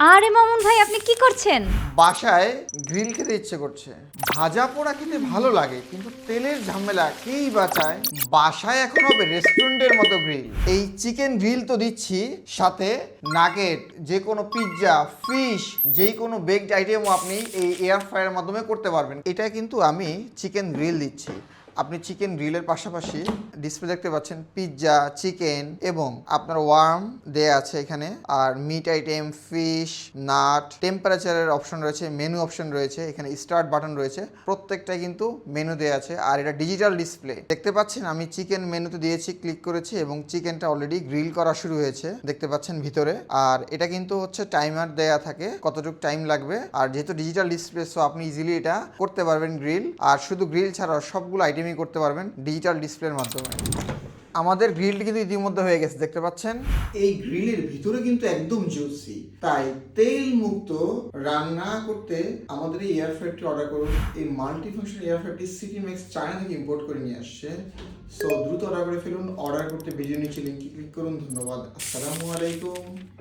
আরে মামুন ভাই, আপনি কি করছেন? বাসায় গ্রিল খেতে ইচ্ছে করছে। ভাজা পোড়া খেতে ভালো লাগে, কিন্তু তেলের ঝামেলা কেই বাঁচায়। বাসায় এখন হবে রেস্টুরেন্টের মতো গ্রিল। এই চিকেন গ্রিল তো দিচ্ছি, সাথে নাগেট, যে কোনো পিৎজা, ফিশ, যেই কোনো বেকড আইটেমও আপনি এই এয়ার ফ্রায়ারের মাধ্যমে করতে পারবেন। এটা কিন্তু আমি চিকেন গ্রিল দিচ্ছি। আপনি চিকেন গ্রিলের পাশাপাশি ডিসপ্লে দেখতে পাচ্ছেন পিৎজা, চিকেন এবং আপনার ওয়ার্ম দেয়া আছে এখানে। আর মিট আইটেম, ফিশ, নাট, টেম্পারেচারের অপশন রয়েছে, মেনু অপশন রয়েছে, এখানে স্টার্ট বাটন রয়েছে। প্রত্যেকটাই কিন্তু মেনু দেয়া আছে। আর এটা ডিজিটাল ডিসপ্লে দেখতে পাচ্ছেন। আমি চিকেন মেনুতে দিয়েছি, ক্লিক করেছি এবং চিকেনটা অলরেডি গ্রিল করা শুরু হয়েছে, দেখতে পাচ্ছেন ভিতরে। আর এটা কিন্তু হচ্ছে টাইমার দেয়া থাকে কতটুকু টাইম লাগবে। আর যেহেতু ডিজিটাল ডিসপ্লে, সো আপনি ইজিলি এটা করতে পারবেন গ্রিল। আর শুধু গ্রিল ছাড়াও সবগুলো আইটেমই করতে পারবেন ডিজিটাল ডিসপ্লের মাধ্যমে। আমাদের গ্রিলটি কিন্তু ইতিমধ্যে হয়ে গেছে, দেখতে পাচ্ছেন। এই গ্রিলের ভিতরে কিন্তু একদম জুসি, তাই তেল মুক্ত রান্না করতে আমাদের এই এয়ার ফ্রায়ারটি অর্ডার করুন। এই মাল্টি ফাংশন এয়ার ফ্রায়ারটি সিটি ম্যাক্স চায়না থেকে ইম্পোর্ট করে নিয়ে আসছে। সো দ্রুত অর্ডার করে ফেলুন। অর্ডার করতে ভিডিও নিচে লিংকে ক্লিক করুন। ধন্যবাদ। আসসালামু আলাইকুম।